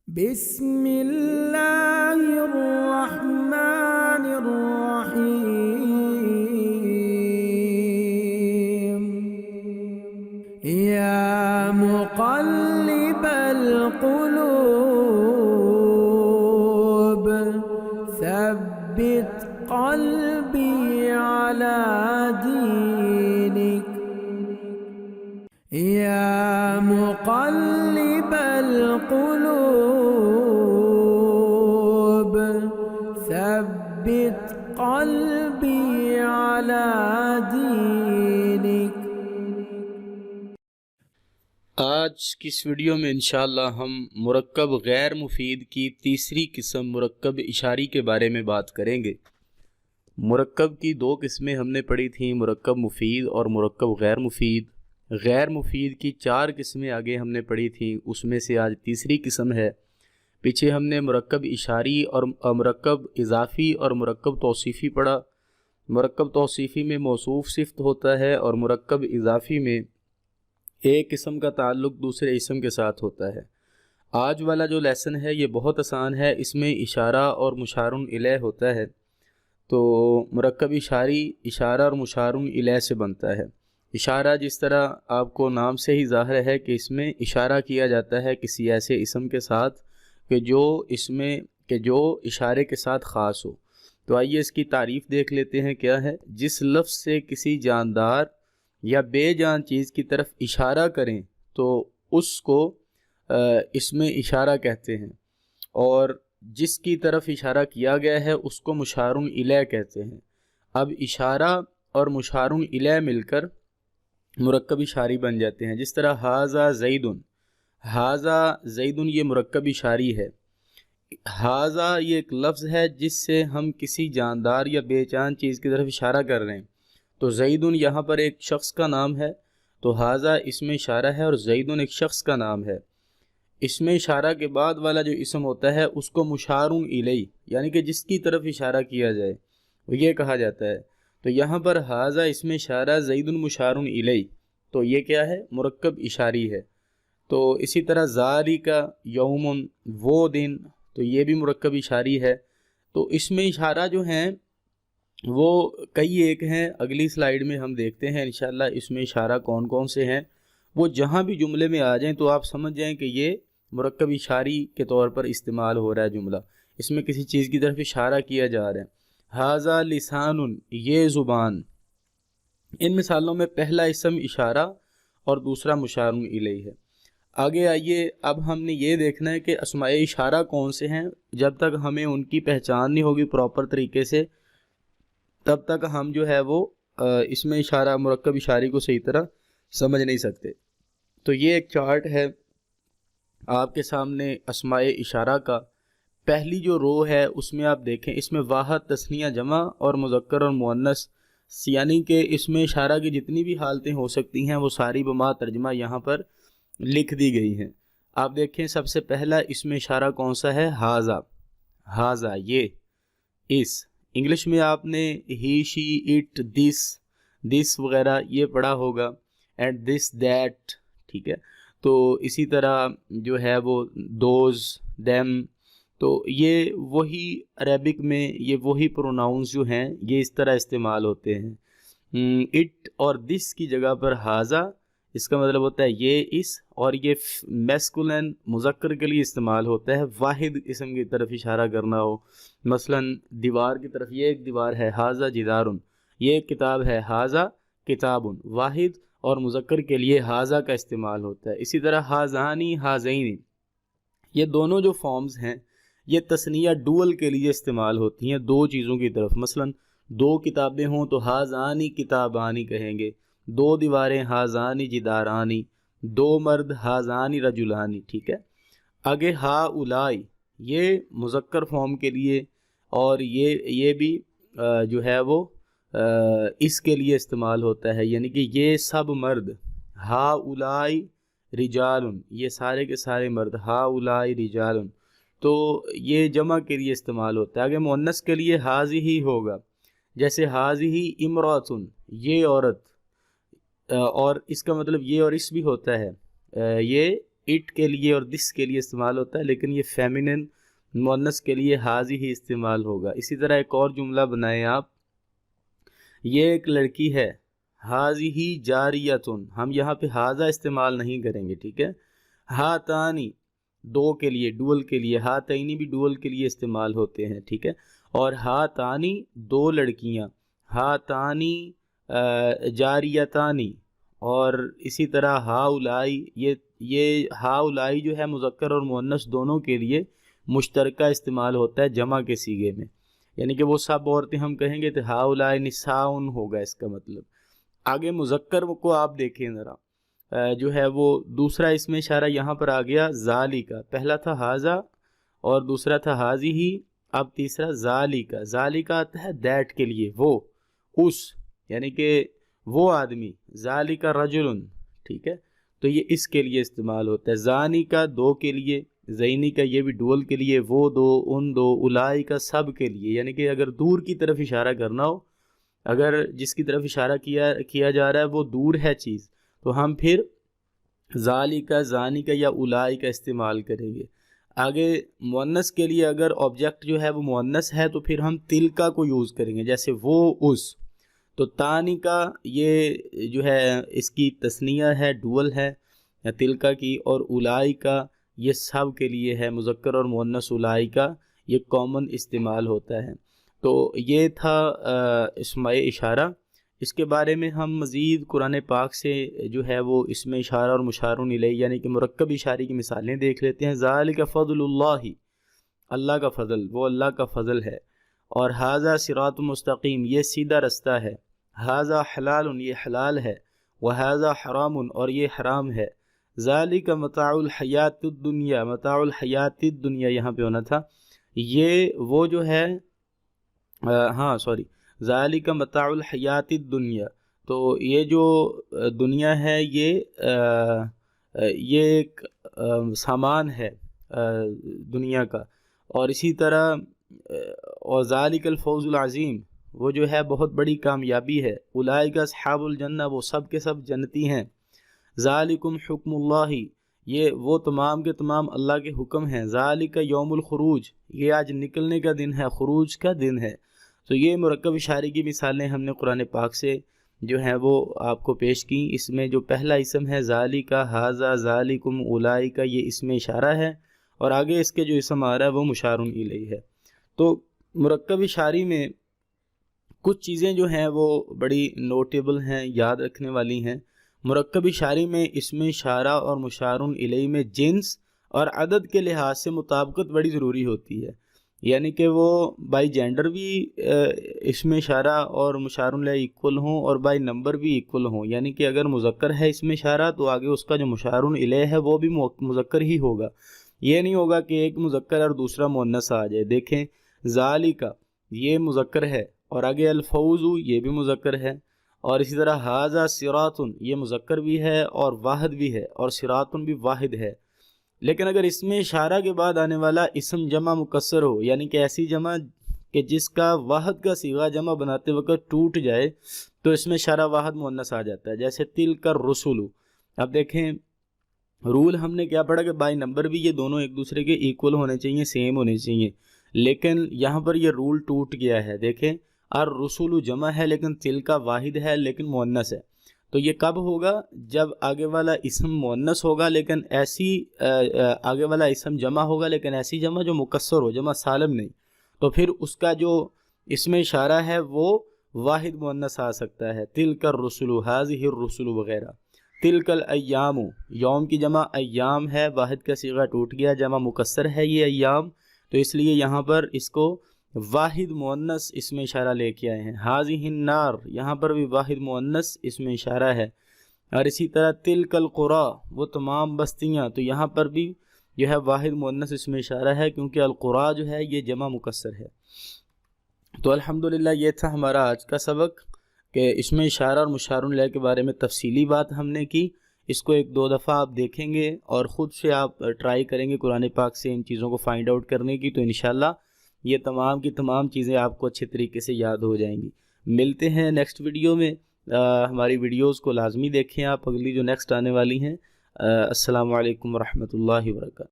بسم اللہ الرحمن الرحیم یا مقلب القلوب ثبت قلبی علی دینک یا مقلب القلوب ثبت قلبی علی دینک۔ آج کی اس ویڈیو میں انشاءاللہ ہم مرکب غیر مفید کی تیسری قسم مرکب اشاری کے بارے میں بات کریں گے۔ مرکب کی دو قسمیں ہم نے پڑھی تھیں، مرکب مفید اور مرکب غیر مفید۔ غیر مفید کی چار قسمیں آگے ہم نے پڑھی تھیں، اس میں سے آج تیسری قسم ہے۔ پیچھے ہم نے مرکب اشاری اور مرکب اضافی اور مرکب توصیفی پڑھا۔ مرکب توصیفی میں موصوف صفت ہوتا ہے اور مرکب اضافی میں ایک قسم کا تعلق دوسرے اسم کے ساتھ ہوتا ہے۔ آج والا جو لیسن ہے یہ بہت آسان ہے، اس میں اشارہ اور مشار الیہ ہوتا ہے۔ تو مرکب اشاری اشارہ اور مشار الیہ سے بنتا ہے۔ اشارہ جس طرح آپ کو نام سے ہی ظاہر ہے کہ اس میں اشارہ کیا جاتا ہے کسی ایسے اسم کے ساتھ کہ جو اشارے کے ساتھ خاص ہو۔ تو آئیے اس کی تعریف دیکھ لیتے ہیں کیا ہے۔ جس لفظ سے کسی جاندار یا بے جان چیز کی طرف اشارہ کریں تو اس کو اسم اشارہ کہتے ہیں، اور جس کی طرف اشارہ کیا گیا ہے اس کو مشار الیہ کہتے ہیں۔ اب اشارہ اور مشار الیہ مل کر مرکب اشاری بن جاتے ہیں، جس طرح ھذا زید، ھذا زید یہ مرکب اشاری ہے۔ ھذا یہ ایک لفظ ہے جس سے ہم کسی جاندار یا بے جان چیز کی طرف اشارہ کر رہے ہیں، تو زید یہاں پر ایک شخص کا نام ہے، تو ھذا اسم اشارہ ہے اور زید ایک شخص کا نام ہے۔ اسم اشارہ کے بعد والا جو اسم ہوتا ہے اس کو مشار الیہ، یعنی کہ جس کی طرف اشارہ کیا جائے وہ یہ کہا جاتا ہے۔ تو یہاں پر ھذا اسم اشارہ زید مشار الیہ، تو یہ کیا ہے؟ مرکب اشاری ہے۔ تو اسی طرح ذالک یوم، وہ دن، تو یہ بھی مرکب اشاری ہے۔ تو اسم اشارہ جو ہیں وہ کئی ایک ہیں، اگلی سلائیڈ میں ہم دیکھتے ہیں انشاءاللہ اسم اشارہ کون کون سے ہیں۔ وہ جہاں بھی جملے میں آ جائیں تو آپ سمجھ جائیں کہ یہ مرکب اشاری کے طور پر استعمال ہو رہا ہے جملہ، اس میں کسی چیز کی طرف اشارہ کیا جا رہا ہے۔ ھذا لسان، یہ زبان۔ ان مثالوں میں پہلا اسم اشارہ اور دوسرا مشار الیہ ہے۔ آگے آئیے، اب ہم نے یہ دیکھنا ہے کہ اسماء اشارہ کون سے ہیں۔ جب تک ہمیں ان کی پہچان نہیں ہوگی پراپر طریقے سے تب تک ہم جو ہے وہ اسم اشارہ مرکب اشاری کو صحیح طرح سمجھ نہیں سکتے۔ تو یہ ایک چارٹ ہے آپ کے سامنے اسماء اشارہ کا۔ پہلی جو رو ہے اس میں آپ دیکھیں، اس میں واحد، تثنیہ، جمع اور مذکر اور مؤنث، یعنی کہ اس میں اشارہ کی جتنی بھی حالتیں ہو سکتی ہیں وہ ساری بما ترجمہ یہاں پر لکھ دی گئی ہیں۔ آپ دیکھیں سب سے پہلا اسم اشارہ کون سا ہے؟ ھذا، ھذا یہ، اس۔ انگلش میں آپ نے ہی، شی، اٹ، دس وغیرہ یہ پڑھا ہوگا، اینڈ دس، دیٹ، ٹھیک ہے۔ تو اسی طرح جو ہے وہ دوز، دیم، تو یہ وہی عربک میں یہ وہی پروناؤنس جو ہیں یہ اس طرح استعمال ہوتے ہیں۔ اٹ اور دس کی جگہ پر ھذا، اس کا مطلب ہوتا ہے یہ، اس، اور یہ میسکولین مذکر کے لیے استعمال ہوتا ہے واحد اسم کی طرف اشارہ کرنا ہو۔ مثلا دیوار کی طرف، یہ ایک دیوار ہے، ھذا جدار، یہ ایک کتاب ہے، ھذا کتاب، واحد اور مذکر کے لیے ھذا کا استعمال ہوتا ہے۔ اسی طرح ھذانی، ھذین، یہ دونوں جو فارمز ہیں یہ تثنیہ ڈوئل کے لیے استعمال ہوتی ہیں، دو چیزوں کی طرف۔ مثلا دو کتابیں ہوں تو ھذانی کتابانی کہیں گے، دو دیواریں ھذانی جدارانی، دو مرد ھذانی رجلانی، ٹھیک ہے۔ آگے ھاؤلائی، یہ مذکر فارم کے لیے، اور یہ بھی جو ہے وہ اس کے لیے استعمال ہوتا ہے، یعنی کہ یہ سب مرد، ھاؤلائی رجال، یہ سارے کے سارے مرد، ھاؤلائی رجال، تو یہ جمع کے لیے استعمال ہوتا ہے۔ آگے مؤنث کے لیے ھذہ ہوگا، جیسے ھذہ امرأۃ، یہ عورت، اور اس کا مطلب یہ اور اس بھی ہوتا ہے، یہ اٹ کے لیے اور دس کے لیے استعمال ہوتا ہے، لیکن یہ فیمینن مؤنث کے لیے حاضی ہی استعمال ہوگا۔ اسی طرح ایک اور جملہ بنائیں آپ، یہ ایک لڑکی ہے، حاضی ہی جاریتن، ہم یہاں پہ حاضہ استعمال نہیں کریں گے، ٹھیک ہے۔ ہاتانی دو کے لیے، ڈول کے لیے، ہاتینی بھی ڈول کے لیے استعمال ہوتے ہیں، ٹھیک ہے۔ اور ہاتانی دو لڑکیاں، ہاتانی جاریتانی، اور اسی طرح ہاؤلائی، یہ ہاؤلائی جو ہے مذکر اور مؤنث دونوں کے لیے مشترکہ استعمال ہوتا ہے جمع کے صیغے میں، یعنی کہ وہ سب عورتیں ہم کہیں گے تو ہاؤلائی نساؤن ہوگا اس کا مطلب۔ آگے مذکر کو آپ دیکھیں ذرا، جو ہے وہ دوسرا اس میں اشارہ یہاں پر آ گیا ذالی کا، پہلا تھا حاضہ اور دوسرا تھا حاضی ہی، اب تیسرا ذالی کا۔ ذالی کا آتا ہے دیٹ کے لیے، وہ، اس، یعنی کہ وہ آدمی، ذالی کا رجلن، ٹھیک ہے، تو یہ اس کے لیے استعمال ہوتا ہے۔ زانی کا دو کے لیے، زینی کا یہ بھی ڈول کے لیے، وہ دو، ان دو، الائی کا سب کے لیے، یعنی کہ اگر دور کی طرف اشارہ کرنا ہو، اگر جس کی طرف اشارہ کیا جا رہا ہے وہ دور ہے چیز، تو ہم پھر ذالی کا، زانی کا یا الائی کا استعمال کریں گے۔ آگے مؤنث کے لیے اگر آبجیکٹ جو ہے وہ مؤنث ہے تو پھر ہم تلکا کو یوز کریں گے، جیسے وہ، اس، تو تانی کا یہ جو ہے اس کی تثنیہ ہے، ڈول ہے یا تلکا کی، اور الائی کا یہ سب کے لیے ہے، مذکر اور مؤنث الائی کا یہ کامن استعمال ہوتا ہے۔ تو یہ تھا اسماء اشارہ۔ اس کے بارے میں ہم مزید قرآن پاک سے جو ہے وہ اسم اشارہ اور مشار الیہ یعنی کہ مرکب اشارے کی مثالیں دیکھ لیتے ہیں۔ ذالک فضل اللہ، اللہ کا فضل، وہ اللہ کا فضل ہے، اور ھذا صراط مستقیم، یہ سیدھا رستہ ہے، ھذا حلال، یہ حلال ہے، وھذا حرام، اور یہ حرام ہے، ذالک متاع الحیات الدنیا، متاع الحیات الدنیا یہاں پہ ہونا تھا، یہ وہ جو ہے ذالک متاع الحیات الدنیا، تو یہ جو دنیا ہے یہ ایک سامان ہے دنیا کا، اور اسی طرح اور ذالک الفوز العظیم، وہ جو ہے بہت بڑی کامیابی ہے، اولئک اصحاب الجنہ، وہ سب کے سب جنتی ہیں، ذالکم حکم اللہ، یہ وہ تمام کے تمام اللہ کے حکم ہیں، ذالک یوم الخروج، یہ آج نکلنے کا دن ہے، خروج کا دن ہے۔ تو یہ مرکب اشارے کی مثالیں ہم نے قرآن پاک سے جو ہیں وہ آپ کو پیش کی۔ اس میں جو پہلا اسم ہے ذالک، ھذا، ذالکم، اولئک، یہ اسم اشارہ ہے، اور آگے اس کے جو اسم آ رہا ہے وہ مشار الیہ ہے۔ تو مرکب اشاری میں کچھ چیزیں جو ہیں وہ بڑی نوٹیبل ہیں، یاد رکھنے والی ہیں۔ مرکب اشاری میں اسم اشارہ اور مشار الیہ میں جنس اور عدد کے لحاظ سے مطابقت بڑی ضروری ہوتی ہے، یعنی کہ وہ بائی جینڈر بھی اسم اشارہ اور مشار الیہ ایکول ہوں، اور بائی نمبر بھی ایکول ہوں، یعنی کہ اگر مذکر ہے اسم اشارہ تو آگے اس کا جو مشار الیہ ہے وہ بھی مذکر ہی ہوگا، یہ نہیں ہوگا کہ ایک مذکر اور دوسرا مؤنث آ جائے۔ دیکھیں ذالک یہ مذکر ہے، اور آگے الفوز یہ بھی مذکر ہے، اور اسی طرح ھذا صراط یہ مذکر بھی ہے اور واحد بھی ہے، اور صراط بھی واحد ہے۔ لیکن اگر اسم اشارہ کے بعد آنے والا اسم جمع مکسر ہو، یعنی کہ ایسی جمع کہ جس کا واحد کا صیغہ جمع بناتے وقت ٹوٹ جائے، تو اسم اشارہ واحد مؤنث آ جاتا ہے، جیسے تلک الرسل۔ اب دیکھیں رول ہم نے کیا پڑھا کہ بائی نمبر بھی یہ دونوں ایک دوسرے کے ایکول ہونے چاہیے، سیم ہونے چاہیے، لیکن یہاں پر یہ رول ٹوٹ گیا ہے۔ دیکھیں الرسل جمع ہے لیکن تلک واحد ہے لیکن مؤنث ہے، تو یہ کب ہوگا؟ جب آگے والا اسم مؤنث ہوگا لیکن ایسی آگے والا اسم جمع ہوگا لیکن ایسی جمع جو مکسر ہو، جمع سالم نہیں، تو پھر اس کا جو اسم اشارہ ہے وہ واحد مؤنث آ سکتا ہے، تلک الرسل، ھذہ الرسل وغیرہ۔ تلک الایام، یوم کی جمع ایام ہے، واحد کا صیغہ ٹوٹ گیا، جمع مکسر ہے یہ ایام، تو اس لیے یہاں پر اس کو واحد مؤنث اسم اشارہ لے کے آئے ہیں۔ ھذہ النار، یہاں پر بھی واحد مؤنث اسم اشارہ ہے، اور اسی طرح تلک القریٰ، وہ تمام بستیاں، تو یہاں پر بھی جو ہے واحد مؤنث اسم اشارہ ہے، کیونکہ القریٰ جو ہے یہ جمع مکسر ہے۔ تو الحمدللہ یہ تھا ہمارا آج کا سبق کہ اسم اشارہ اور مشار الیہ کے بارے میں تفصیلی بات ہم نے کی۔ اس کو ایک دو دفعہ آپ دیکھیں گے اور خود سے آپ ٹرائی کریں گے قرآن پاک سے ان چیزوں کو فائنڈ آؤٹ کرنے کی، تو انشاءاللہ یہ تمام کی تمام چیزیں آپ کو اچھے طریقے سے یاد ہو جائیں گی۔ ملتے ہیں نیکسٹ ویڈیو میں، ہماری ویڈیوز کو لازمی دیکھیں آپ، اگلی جو نیکسٹ آنے والی ہیں۔ السلام علیکم ورحمۃ اللہ وبرکاتہ۔